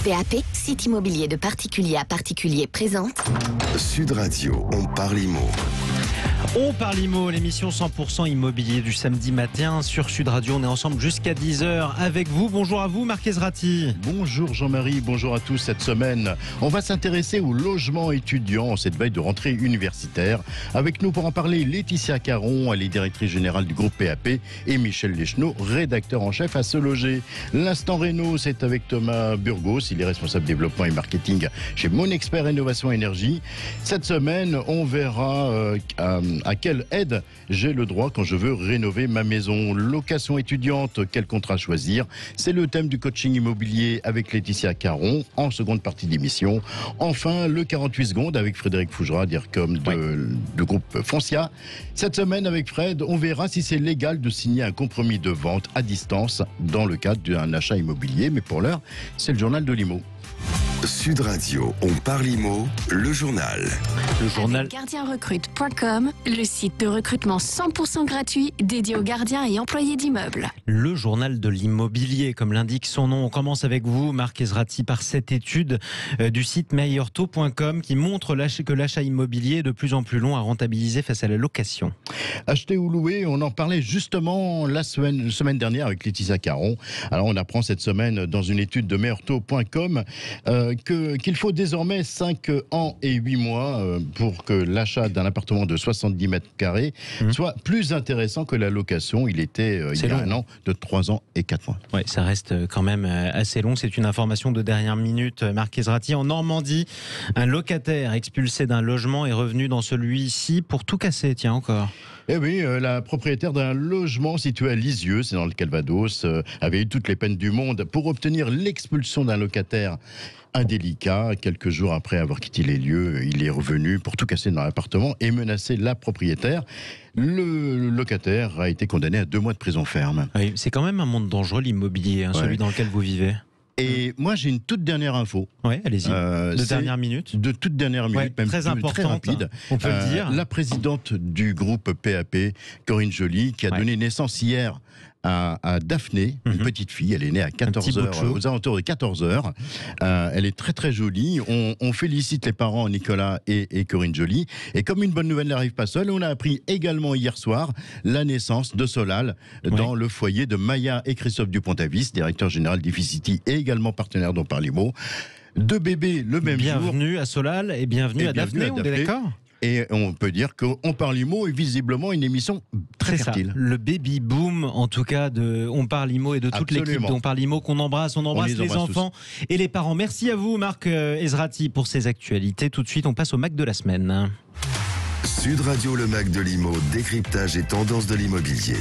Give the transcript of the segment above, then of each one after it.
PAP, site immobilier de particulier à particulier présente. Sud Radio, on parle IMO. On parle IMO, l'émission 100% immobilier du samedi matin sur Sud Radio. On est ensemble jusqu'à 10h avec vous. Bonjour à vous, Marc Ezrati. Bonjour Jean-Marie, bonjour à tous. Cette semaine, on va s'intéresser au logement étudiant en cette veille de rentrée universitaire. Avec nous pour en parler, Laetitia Caron, elle est directrice générale du groupe PAP, et Michel Leschneau, rédacteur en chef à Se Loger. L'instant Réno, c'est avec Thomas Burgos, il est responsable développement et marketing chez Mon Expert Rénovation Énergie. Cette semaine, on verra à quelle aide j'ai le droit quand je veux rénover ma maison. Location étudiante, quel contrat choisir? C'est le thème du coaching immobilier avec Laetitia Caron en seconde partie d'émission. Enfin, le 48 secondes avec Frédéric Fougera, DIRCOM du groupe Foncia. Cette semaine avec Fred, on verra si c'est légal de signer un compromis de vente à distance dans le cadre d'un achat immobilier. Mais pour l'heure, c'est le journal de l'IMO. Sud Radio, on parle IMO, le journal. Le journal. Avec gardienrecrute.com, le site de recrutement 100% gratuit dédié aux gardiens et employés d'immeubles. Le journal de l'immobilier, comme l'indique son nom. On commence avec vous, Marc Ezrati, par cette étude du site meilleurtaux.com qui montre que l'achat immobilier est de plus en plus long à rentabiliser face à la location. Acheter ou louer, on en parlait justement la semaine dernière avec Laetitia Caron. Alors on apprend cette semaine dans une étude de meilleurtaux.com qu'il faut désormais 5 ans et 8 mois pour que l'achat d'un appartement de 70 mètres carrés soit plus intéressant que la location. Il était il y a un an de 3 ans et 4 mois. Ouais, ça reste quand même assez long. C'est une information de dernière minute. Marc Ezrati, en Normandie, un locataire expulsé d'un logement est revenu dans celui-ci pour tout casser. Tiens, encore. Eh oui, la propriétaire d'un logement situé à Lisieux, c'est dans le Calvados, avait eu toutes les peines du monde pour obtenir l'expulsion d'un locataire indélicat. Quelques jours après avoir quitté les lieux, il est revenu pour tout casser dans l'appartement et menacer la propriétaire. Le locataire a été condamné à 2 mois de prison ferme. Oui, c'est quand même un monde dangereux, l'immobilier, celui dans lequel vous vivez. Et moi, j'ai une toute dernière info. Oui, allez-y. De dernière minute. De toute dernière minute, même très importante, très rapide. On peut le dire. La présidente du groupe PAP, Corinne Joly, qui a donné naissance hier à Daphné, une petite fille. Elle est née à 14h, aux alentours de 14h. Elle est très très jolie. On félicite les parents Nicolas et Corinne Joly. Et comme une bonne nouvelle n'arrive pas seule, on a appris également hier soir la naissance de Solal dans le foyer de Maya et Christophe Dupont-Avis, directeur général d'Ificity et également partenaire dont parle IMO. 2 bébés le même jour. Bienvenue à Solal et bienvenue à Daphné, on est d'accord ? Et on peut dire qu'on parle IMO est visiblement une émission très fertile. Le baby boom, en tout cas, de On parle IMO et de toute l'équipe d'On parle IMO qu'on embrasse. On embrasse les enfants et les parents. Merci à vous, Marc Ezrati, pour ces actualités. Tout de suite, on passe au Mac de la semaine. Sud Radio, le Mac de l'IMO, décryptage et tendance de l'immobilier.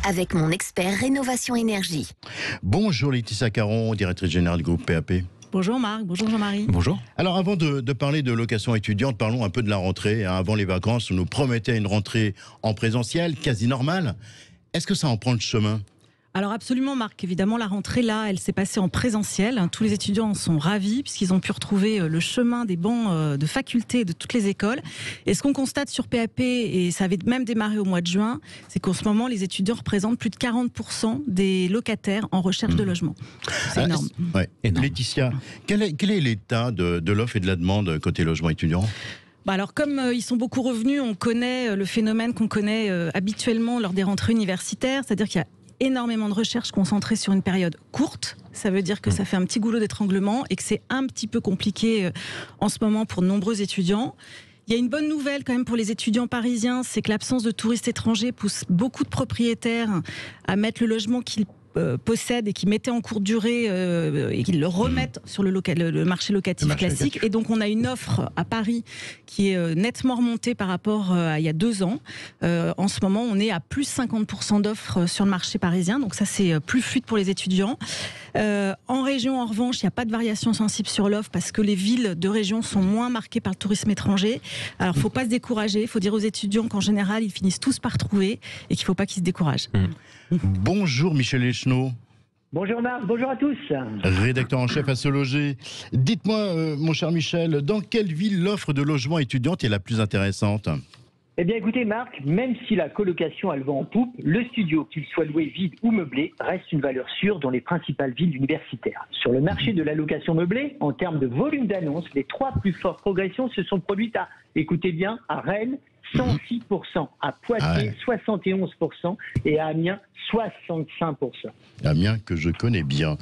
Avec Mon Expert Rénovation Énergie. Bonjour Laetitia Caron, directrice générale du groupe PAP. Bonjour Marc, bonjour Jean-Marie. Bonjour. Alors avant de parler de location étudiante, parlons un peu de la rentrée. Avant les vacances, on nous promettait une rentrée en présentiel, quasi normale. Est-ce que ça en prend le chemin ? Alors absolument Marc, évidemment la rentrée là, elle s'est passée en présentiel. Tous les étudiants en sont ravis puisqu'ils ont pu retrouver le chemin des bancs de faculté de toutes les écoles. Et ce qu'on constate sur PAP, et ça avait même démarré au mois de juin, c'est qu'en ce moment les étudiants représentent plus de 40% des locataires en recherche de logement. C'est énorme. Énorme. Laetitia, quel est l'état de l'offre et de la demande côté logement étudiant ? Alors comme ils sont beaucoup revenus, on connaît le phénomène qu'on connaît habituellement lors des rentrées universitaires, c'est-à-dire qu'il y a énormément de recherches concentrées sur une période courte. Ça veut dire que ça fait un petit goulot d'étranglement et que c'est un petit peu compliqué en ce moment pour de nombreux étudiants. Il y a une bonne nouvelle quand même pour les étudiants parisiens, c'est que l'absence de touristes étrangers pousse beaucoup de propriétaires à mettre le logement qu'ils possèdent et qui mettaient en courte durée et qui le remettent sur le marché locatif classique. Et donc on a une offre à Paris qui est nettement remontée par rapport à il y a 2 ans. En ce moment, on est à plus 50% d'offres sur le marché parisien. Donc ça, c'est plus fluide pour les étudiants. En région, en revanche, il n'y a pas de variation sensible sur l'offre parce que les villes de région sont moins marquées par le tourisme étranger. Alors, il ne faut pas se décourager. Il faut dire aux étudiants qu'en général, ils finissent tous par trouver et qu'il ne faut pas qu'ils se découragent. Bonjour Michel Leschneau. Bonjour Marc, bonjour à tous. Rédacteur en chef à Se Loger. Dites-moi, mon cher Michel, dans quelle ville l'offre de logement étudiante est la plus intéressante ? Eh bien écoutez Marc, même si la colocation a le vent en poupe, le studio, qu'il soit loué vide ou meublé, reste une valeur sûre dans les principales villes universitaires. Sur le marché de la location meublée, en termes de volume d'annonces, les 3 plus fortes progressions se sont produites à, écoutez bien, à Rennes, 106%, à Poitiers, 71% et à Amiens, 65%. Amiens que je connais bien.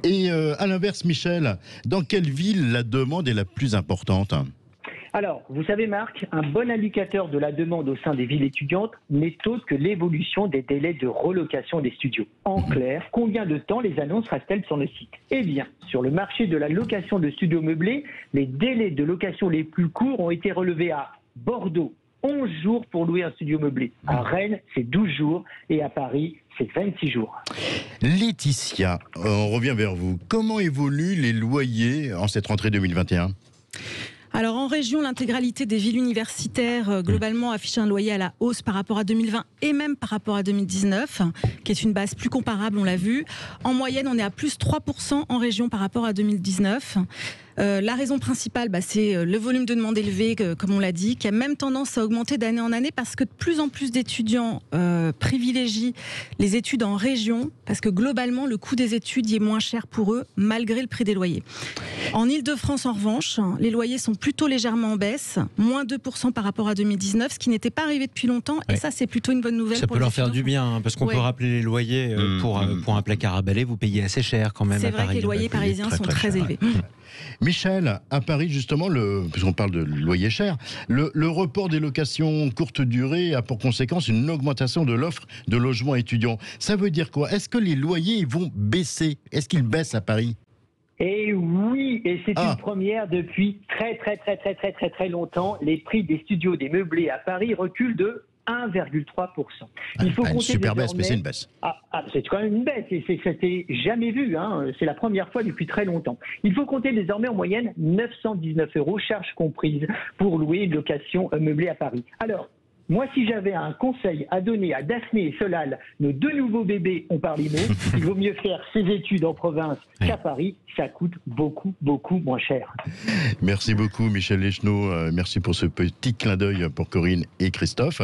Et à l'inverse, Michel, dans quelle ville la demande est la plus importante ? Alors, vous savez Marc, un bon indicateur de la demande au sein des villes étudiantes n'est autre que l'évolution des délais de relocation des studios. En clair, combien de temps les annonces restent-elles sur le site ? Eh bien, sur le marché de la location de studios meublés, les délais de location les plus courts ont été relevés à Bordeaux, 11 jours pour louer un studio meublé. À Rennes, c'est 12 jours et à Paris, c'est 26 jours. Laetitia, on revient vers vous. Comment évoluent les loyers en cette rentrée 2021 ? Alors en région, l'intégralité des villes universitaires globalement affiche un loyer à la hausse par rapport à 2020 et même par rapport à 2019, qui est une base plus comparable, on l'a vu. En moyenne, on est à plus 3% en région par rapport à 2019. La raison principale, c'est le volume de demande élevé, comme on l'a dit, qui a même tendance à augmenter d'année en année parce que de plus en plus d'étudiants privilégient les études en région parce que globalement, le coût des études y est moins cher pour eux, malgré le prix des loyers. En Ile-de-France, en revanche, les loyers sont plutôt légèrement en baisse, moins 2% par rapport à 2019, ce qui n'était pas arrivé depuis longtemps. Et ça, c'est plutôt une bonne nouvelle. Ça pour peut les leur faire du bien, parce qu'on peut rappeler les loyers pour un placard à balai, vous payez assez cher quand même. C'est vrai Paris, que les loyers parisiens sont très élevés. Michel, à Paris justement, puisqu'on parle de loyer cher, le report des locations courte durée a pour conséquence une augmentation de l'offre de logements étudiants. Ça veut dire quoi ? Est-ce que les loyers vont baisser ? Est-ce qu'ils baissent à Paris ? Et oui, et c'est une première depuis très longtemps. Les prix des studios des meublés à Paris reculent de 1,3%. Il faut compter une super baisse, mais c'est une baisse. C'est quand même une baisse, et c'était jamais vu. C'est la première fois depuis très longtemps. Il faut compter désormais en moyenne 919 €, charges comprises, pour louer une location meublée à Paris. Alors, moi, si j'avais un conseil à donner à Daphné et Solal, nos 2 nouveaux bébés ont parlé mots, il vaut mieux faire ses études en province qu'à Paris. Ça coûte beaucoup moins cher. Merci beaucoup, Michel Leschneau. Merci pour ce petit clin d'œil pour Corinne et Christophe.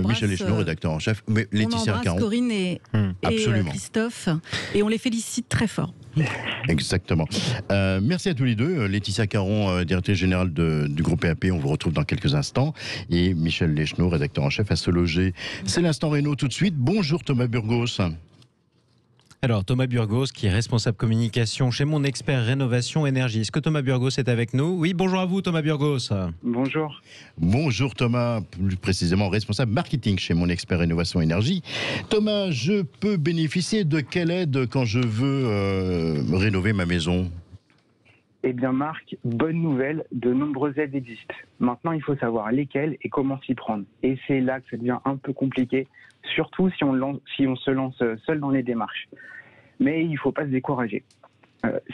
Michel Leschneau, rédacteur en chef. Mais Laetitia Caron. Corinne et Christophe. Et on les félicite très fort. Exactement. Merci à tous les deux. Laetitia Caron, directrice générale du groupe PAP, on vous retrouve dans quelques instants. Et Michel Leschneau, rédacteur en chef à Se Loger. C'est l'instant Réno tout de suite. Bonjour Thomas Burgos. Alors Thomas Burgos, qui est responsable communication chez Mon Expert Rénovation Énergie. Est-ce que Thomas Burgos est avec nous ? Oui, bonjour à vous Thomas Burgos. Bonjour. Bonjour Thomas, plus précisément responsable marketing chez Mon Expert Rénovation Énergie. Thomas, je peux bénéficier de quelle aide quand je veux rénover ma maison ? Eh bien Marc, bonne nouvelle, de nombreuses aides existent. Maintenant, il faut savoir lesquelles et comment s'y prendre. Et c'est là que ça devient un peu compliqué, surtout si on se lance seul dans les démarches. Mais il ne faut pas se décourager.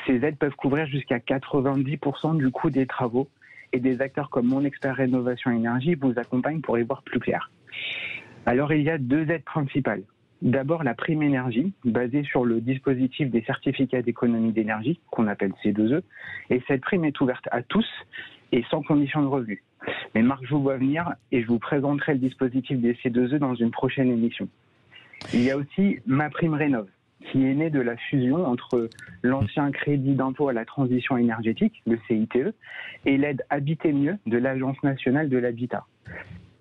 Ces aides peuvent couvrir jusqu'à 90% du coût des travaux et des acteurs comme Mon Expert Rénovation Énergie vous accompagnent pour y voir plus clair. Alors il y a 2 aides principales. D'abord la prime énergie, basée sur le dispositif des certificats d'économie d'énergie, qu'on appelle C2E. Et cette prime est ouverte à tous et sans condition de revenu. Mais Marc, je vous vois venir et je vous présenterai le dispositif des C2E dans une prochaine émission. Il y a aussi Ma Prime Rénov', qui est née de la fusion entre l'ancien crédit d'impôt à la transition énergétique, le CITE, et l'aide Habiter Mieux de l'Agence nationale de l'habitat.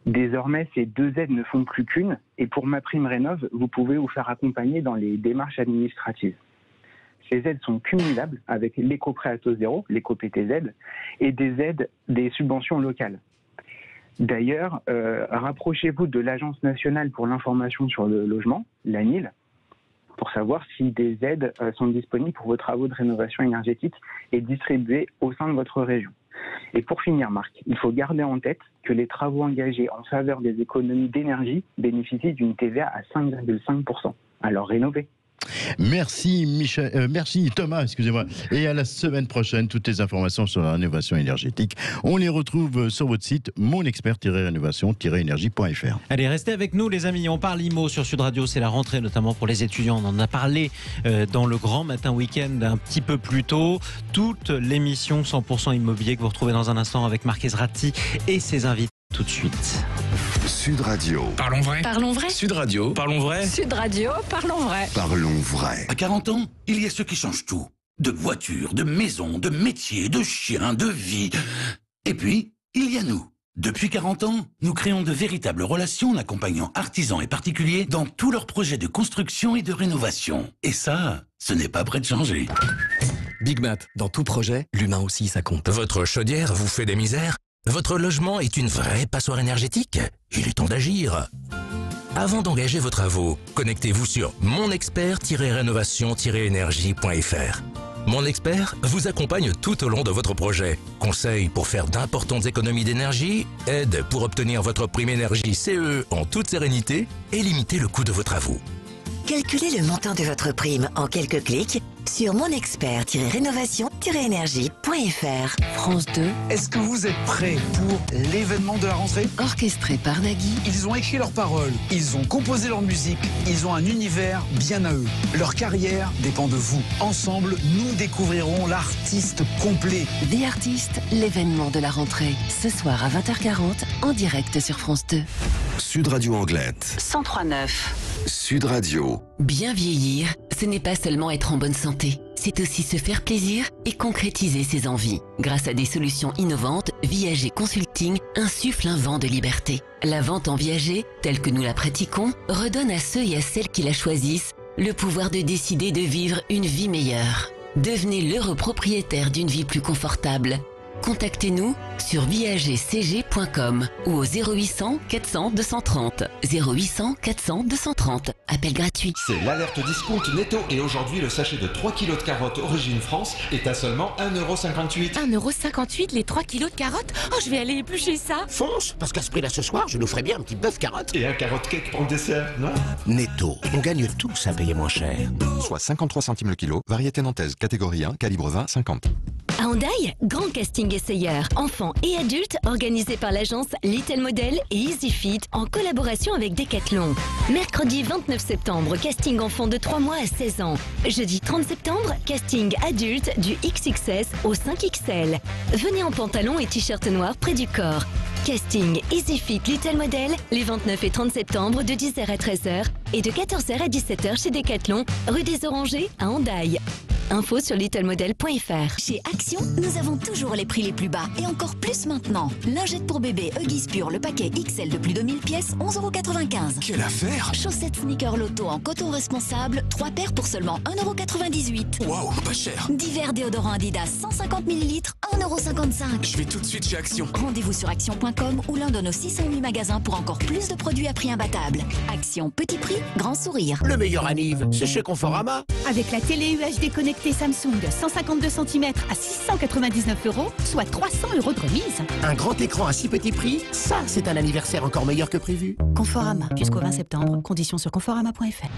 Désormais, ces 2 aides ne font plus qu'une, et pour Ma Prime Rénov', vous pouvez vous faire accompagner dans les démarches administratives. Ces aides sont cumulables avec l'éco-prêt à taux zéro, l'éco-PTZ, et des subventions locales. D'ailleurs, rapprochez-vous de l'Agence nationale pour l'information sur le logement, l'ANIL, pour savoir si des aides sont disponibles pour vos travaux de rénovation énergétique et distribuées au sein de votre région. Et pour finir, Marc, il faut garder en tête que les travaux engagés en faveur des économies d'énergie bénéficient d'une TVA à 5,5%. Alors rénovez. Merci Thomas, excusez-moi. Et à la semaine prochaine, toutes les informations sur la rénovation énergétique, on les retrouve sur votre site monexpert-rénovation-énergie.fr. Allez, restez avec nous les amis, on parle IMO sur Sud Radio, c'est la rentrée notamment pour les étudiants. On en a parlé dans le grand matin week-end un petit peu plus tôt. Toute l'émission 100% immobilier que vous retrouvez dans un instant avec Marc Ezrati et ses invités tout de suite. Sud Radio. Parlons vrai. Parlons vrai. Sud Radio. Parlons vrai. Sud Radio, parlons vrai. Parlons vrai. À 40 ans, il y a ceux qui changent tout. De voiture, de maison, de métier, de chien, de vie. Et puis, il y a nous. Depuis 40 ans, nous créons de véritables relations en accompagnant artisans et particuliers dans tous leurs projets de construction et de rénovation. Et ça, ce n'est pas près de changer. Big Mat, dans tout projet, l'humain aussi, ça compte. Votre chaudière vous fait des misères? Votre logement est une vraie passoire énergétique? Il est temps d'agir. Avant d'engager vos travaux, connectez-vous sur monexpert-rénovation-énergie.fr. Mon Expert vous accompagne tout au long de votre projet. Conseils pour faire d'importantes économies d'énergie, aide pour obtenir votre prime énergie CE en toute sérénité et limiter le coût de vos travaux. Calculez le montant de votre prime en quelques clics sur monexpert-rénovation-énergie.fr. France 2. Est-ce que vous êtes prêts pour l'événement de la rentrée? Orchestré par Nagui. Ils ont écrit leurs paroles, ils ont composé leur musique, ils ont un univers bien à eux. Leur carrière dépend de vous. Ensemble, nous découvrirons l'artiste complet. The Artist, l'événement de la rentrée. Ce soir à 20h40, en direct sur France 2. Sud Radio Anglette. 103.9. Sud Radio. Bien vieillir, ce n'est pas seulement être en bonne santé, c'est aussi se faire plaisir et concrétiser ses envies. Grâce à des solutions innovantes, Viager Consulting insuffle un vent de liberté. La vente en viager, telle que nous la pratiquons, redonne à ceux et à celles qui la choisissent le pouvoir de décider de vivre une vie meilleure. Devenez l'heureux propriétaire d'une vie plus confortable. Contactez-nous sur viagercg.com ou au 0800 400 230. 0800 400 230. Appel gratuit. C'est l'alerte discount Netto et aujourd'hui le sachet de 3 kg de carottes origine France est à seulement 1,58 €. 1,58 € les 3 kilos de carottes? Oh, je vais aller éplucher ça. Fonce, parce qu'à ce prix-là ce soir, je nous ferai bien un petit bœuf carotte. Et un carotte cake pour le dessert, non? Netto, on gagne tous à payer moins cher. Soit 53 centimes le kilo, variété nantaise, catégorie 1, calibre 20, 50. À Hendaye, grand casting essayeur, enfants et adultes, organisé par l'agence Little Model et EasyFit en collaboration avec Decathlon. Mercredi 29 septembre, casting enfant de 3 mois à 16 ans. Jeudi 30 septembre, casting adulte du XXS au 5XL. Venez en pantalon et t-shirt noir près du corps. Casting EasyFit Little Model les 29 et 30 septembre de 10h à 13h et de 14h à 17h chez Decathlon, rue des Orangers à Hendaye. Info sur littlemodel.fr. Chez Action, nous avons toujours les prix les plus bas et encore plus maintenant. Lingette pour bébé Huggies Pure, le paquet XL de plus de 1000 pièces, 11,95 €. Quelle affaire! Chaussettes Sneaker Lotto en coton responsable, 3 paires pour seulement 1,98 €. Waouh, pas cher! Divers déodorants Adidas 150 ml, 1,55 €. Je vais tout de suite chez Action. Rendez-vous sur action.com ou l'un de nos 608 magasins pour encore plus de produits à prix imbattable. Action, petit prix, grand sourire. Le meilleur anniv, c'est chez Conforama. Avec la télé UHD connectée Samsung 152 cm à 699 €, soit 300 € de remise. Un grand écran à si petit prix, ça c'est un anniversaire encore meilleur que prévu. Conforama, jusqu'au 20 septembre. Conditions sur conforama.fr.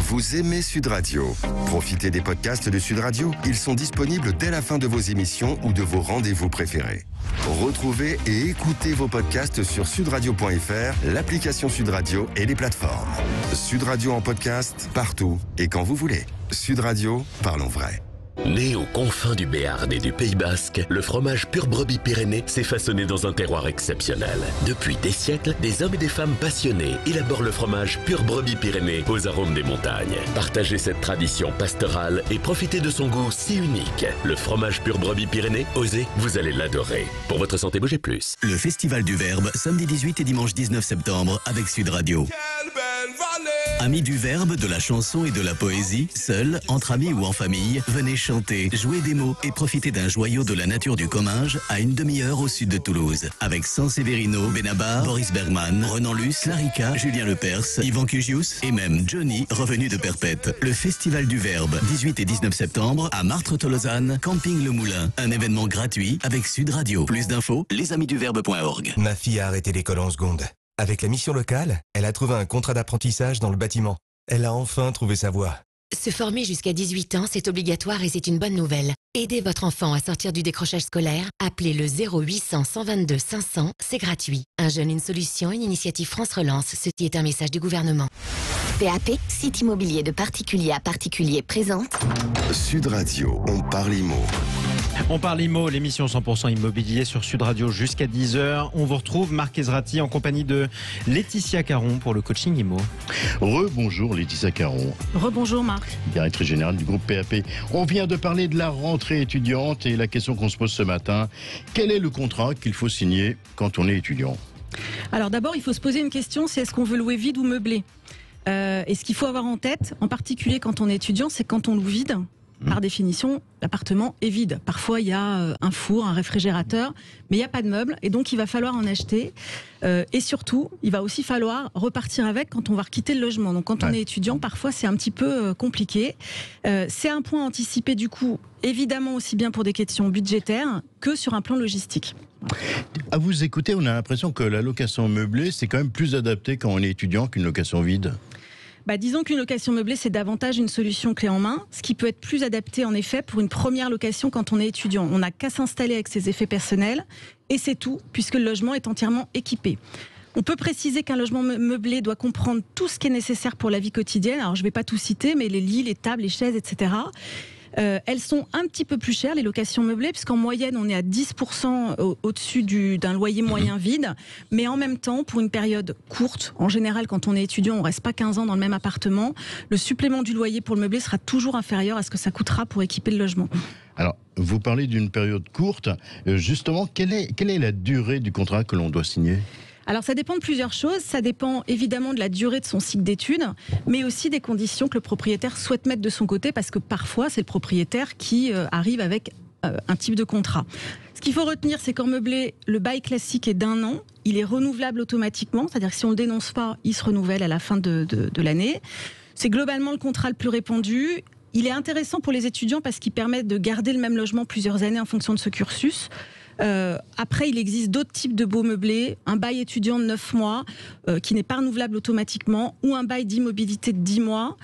Vous aimez Sud Radio? Profitez des podcasts de Sud Radio. Ils sont disponibles dès la fin de vos émissions ou de vos rendez-vous préférés. Retrouvez et écoutez vos podcasts sur sudradio.fr, l'application Sud Radio et les plateformes. Sud Radio en podcast, partout et quand vous voulez. Sud Radio, parlons vrai. Né aux confins du Béarn et du Pays Basque, le fromage pur brebis Pyrénées s'est façonné dans un terroir exceptionnel. Depuis des siècles, des hommes et des femmes passionnés élaborent le fromage pur brebis Pyrénées aux arômes des montagnes. Partagez cette tradition pastorale et profitez de son goût si unique. Le fromage pur brebis Pyrénées, osez, vous allez l'adorer. Pour votre santé, bougez plus. Le Festival du Verbe, samedi 18 et dimanche 19 septembre avec Sud Radio. Amis du verbe, de la chanson et de la poésie, seuls, entre amis ou en famille, venez chanter, jouer des mots et profiter d'un joyau de la nature du Comminges à une demi-heure au sud de Toulouse. Avec Sanseverino, Benabar, Boris Bergman, Renan Luce, Larika, Julien Lepers, Yvan Cugius et même Johnny, revenu de Perpète. Le Festival du Verbe, 18 et 19 septembre à Martre-Tolosane, Camping Le Moulin. Un événement gratuit avec Sud Radio. Plus d'infos, lesamisduverbe.org. Ma fille a arrêté l'école en seconde. Avec la mission locale, elle a trouvé un contrat d'apprentissage dans le bâtiment. Elle a enfin trouvé sa voie. Se former jusqu'à 18 ans, c'est obligatoire et c'est une bonne nouvelle. Aidez votre enfant à sortir du décrochage scolaire. Appelez le 0800 122 500, c'est gratuit. Un jeune, une solution, une initiative France Relance. Ceci est un message du gouvernement. PAP, site immobilier de particulier à particulier présente. Sud Radio, on parle IMO. On parle IMO, l'émission 100% immobilier sur Sud Radio jusqu'à 10h. On vous retrouve Marc Ezrati en compagnie de Laetitia Caron pour le coaching IMO. Rebonjour Laetitia Caron. Rebonjour Marc. Directrice générale du groupe PAP. On vient de parler de la rentrée étudiante et la question qu'on se pose ce matin, quel est le contrat qu'il faut signer quand on est étudiant ? Alors d'abord, il faut se poser une question, c'est est-ce qu'on veut louer vide ou meublé ? Et ce qu'il faut avoir en tête, en particulier quand on est étudiant, c'est quand on loue vide. Par définition, l'appartement est vide. Parfois, il y a un four, un réfrigérateur, mais il n'y a pas de meubles, et donc il va falloir en acheter. Et surtout, il va aussi falloir repartir avec quand on va quitter le logement. Donc quand on est étudiant, parfois c'est un petit peu compliqué. C'est un point anticipé du coup, évidemment aussi bien pour des questions budgétaires que sur un plan logistique. À vous écouter, on a l'impression que la location meublée, c'est quand même plus adapté quand on est étudiant qu'une location vide. Disons qu'une location meublée, c'est davantage une solution clé en main, ce qui peut être plus adapté en effet pour une première location quand on est étudiant. On n'a qu'à s'installer avec ses effets personnels et c'est tout, puisque le logement est entièrement équipé. On peut préciser qu'un logement meublé doit comprendre tout ce qui est nécessaire pour la vie quotidienne. Alors je ne vais pas tout citer, mais les lits, les tables, les chaises, etc. Elles sont un petit peu plus chères, les locations meublées, puisqu'en moyenne, on est à 10% au-dessus d'un loyer moyen vide. Mais en même temps, pour une période courte, en général, quand on est étudiant, on ne reste pas 15 ans dans le même appartement, le supplément du loyer pour le meublé sera toujours inférieur à ce que ça coûtera pour équiper le logement. Alors, vous parlez d'une période courte. Justement, quelle est la durée du contrat que l'on doit signer ? Alors ça dépend de plusieurs choses, ça dépend évidemment de la durée de son cycle d'études, mais aussi des conditions que le propriétaire souhaite mettre de son côté, parce que parfois c'est le propriétaire qui arrive avec un type de contrat. Ce qu'il faut retenir, c'est qu'en meublé, le bail classique est d'1 an, il est renouvelable automatiquement, c'est-à-dire que si on ne le dénonce pas, il se renouvelle à la fin de l'année. C'est globalement le contrat le plus répandu. Il est intéressant pour les étudiants parce qu'il permet de garder le même logement plusieurs années en fonction de ce cursus. Après, il existe d'autres types de baux meublés, un bail étudiant de 9 mois qui n'est pas renouvelable automatiquement, ou un bail d'immobilité de 10 mois.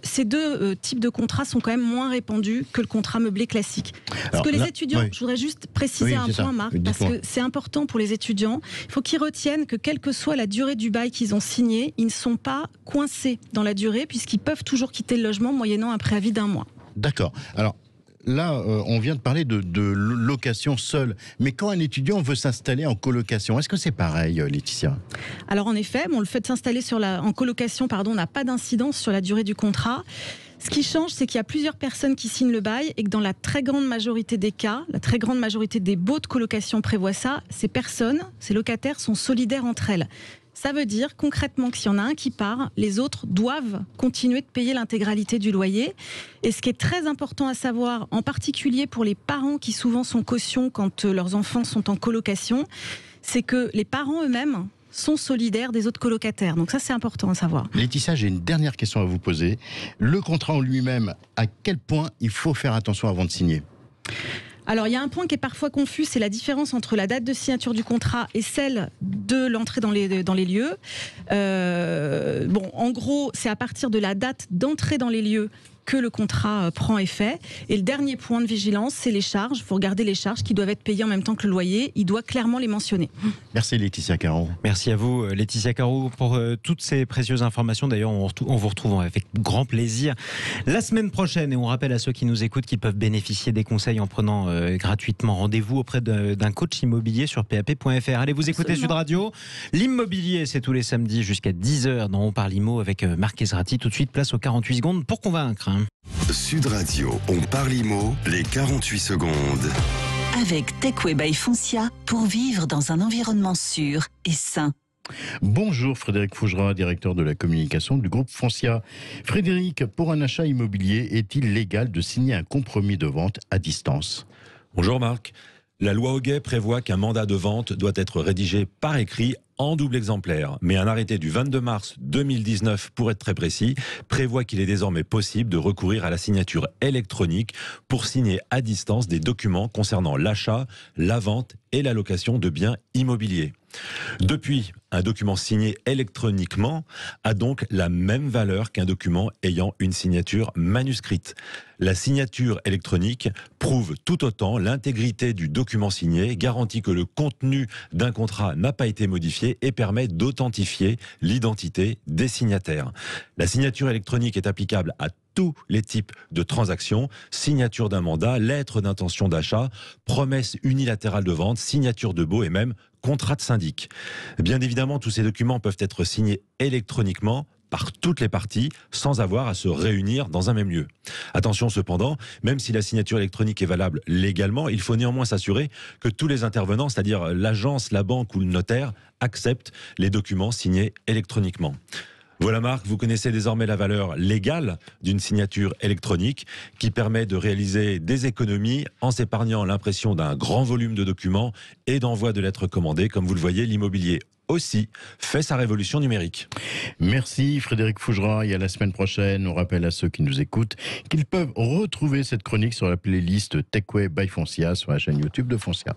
Ces deux types de contrats sont quand même moins répandus que le contrat meublé classique. Parce que les étudiants, je voudrais juste préciser un point, Marc, parce que c'est important pour les étudiants. Il faut qu'ils retiennent que quelle que soit la durée du bail qu'ils ont signé, ils ne sont pas coincés dans la durée, puisqu'ils peuvent toujours quitter le logement moyennant un préavis d'1 mois. D'accord. Alors, là, on vient de parler de location seule. Mais quand un étudiant veut s'installer en colocation, est-ce que c'est pareil, Laetitia ? Alors en effet, le fait de s'installer en colocation, n'a pas d'incidence sur la durée du contrat. Ce qui change, c'est qu'il y a plusieurs personnes qui signent le bail et que dans la très grande majorité des cas, la très grande majorité des baux de colocation prévoient ça, ces personnes, ces locataires sont solidaires entre elles. Ça veut dire concrètement que s'il y en a un qui part, les autres doivent continuer de payer l'intégralité du loyer. Et ce qui est très important à savoir, en particulier pour les parents qui souvent sont cautions quand leurs enfants sont en colocation, c'est que les parents eux-mêmes sont solidaires des autres colocataires. Donc ça, c'est important à savoir. Laetitia, j'ai une dernière question à vous poser. Le contrat en lui-même, à quel point il faut faire attention avant de signer ? Alors, il y a un point qui est parfois confus, c'est la différence entre la date de signature du contrat et celle de l'entrée dans les lieux. En gros, c'est à partir de la date d'entrée dans les lieux que le contrat prend effet. Et le dernier point de vigilance, c'est les charges. Il faut regarder les charges qui doivent être payées en même temps que le loyer. Il doit clairement les mentionner. Merci Laetitia Caron. Merci à vous Laetitia Caron pour toutes ces précieuses informations. D'ailleurs, on vous retrouve avec grand plaisir la semaine prochaine. Et on rappelle à ceux qui nous écoutent qu'ils peuvent bénéficier des conseils en prenant gratuitement rendez-vous auprès d'un coach immobilier sur pap.fr. Allez, vous écoutez Sud Radio. L'immobilier, c'est tous les samedis jusqu'à 10h dans On parle Immo avec Marc Ezrati. Tout de suite, place aux 48 secondes pour convaincre. Sud Radio, on parle IMO, les 48 secondes. Avec Techway by Foncia, pour vivre dans un environnement sûr et sain. Bonjour Frédéric Fougera, directeur de la communication du groupe Foncia. Frédéric, pour un achat immobilier, est-il légal de signer un compromis de vente à distance ? Bonjour Marc. La loi Hoguet prévoit qu'un mandat de vente doit être rédigé par écrit en double exemplaire. Mais un arrêté du 22 mars 2019, pour être très précis, prévoit qu'il est désormais possible de recourir à la signature électronique pour signer à distance des documents concernant l'achat, la vente et la location de biens immobiliers. Depuis, un document signé électroniquement a donc la même valeur qu'un document ayant une signature manuscrite. La signature électronique prouve tout autant l'intégrité du document signé, garantit que le contenu d'un contrat n'a pas été modifié et permet d'authentifier l'identité des signataires. La signature électronique est applicable à tous les types de transactions, signature d'un mandat, lettre d'intention d'achat, promesse unilatérale de vente, signature de baux et même contrat de syndic. Bien évidemment, tous ces documents peuvent être signés électroniquement par toutes les parties sans avoir à se réunir dans un même lieu. Attention cependant, même si la signature électronique est valable légalement, il faut néanmoins s'assurer que tous les intervenants, c'est-à-dire l'agence, la banque ou le notaire, acceptent les documents signés électroniquement. Voilà Marc, vous connaissez désormais la valeur légale d'une signature électronique qui permet de réaliser des économies en s'épargnant l'impression d'un grand volume de documents et d'envoi de lettres commandées. Comme vous le voyez, l'immobilier aussi fait sa révolution numérique. Merci Frédéric Fougera et à la semaine prochaine. On rappelle à ceux qui nous écoutent qu'ils peuvent retrouver cette chronique sur la playlist TechWay by Foncia sur la chaîne YouTube de Foncia.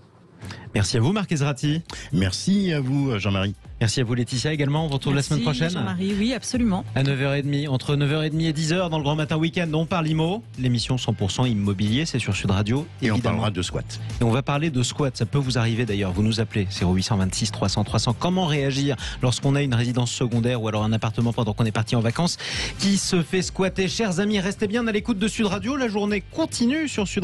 Merci à vous Marc Ezrati. Merci à vous Jean-Marie. Merci à vous Laetitia également. On vous retrouve la semaine prochaine. Jean-Marie, oui, absolument. À 9h30, entre 9h30 et 10h dans le Grand Matin Week-end, on parle IMO. L'émission 100% immobilier, c'est sur Sud Radio. Et on parlera de squat. Et on va parler de squat. Ça peut vous arriver d'ailleurs. Vous nous appelez 0826 300 300. Comment réagir lorsqu'on a une résidence secondaire ou alors un appartement pendant qu'on est parti en vacances qui se fait squatter? Chers amis, restez bien à l'écoute de Sud Radio. La journée continue sur Sud Radio.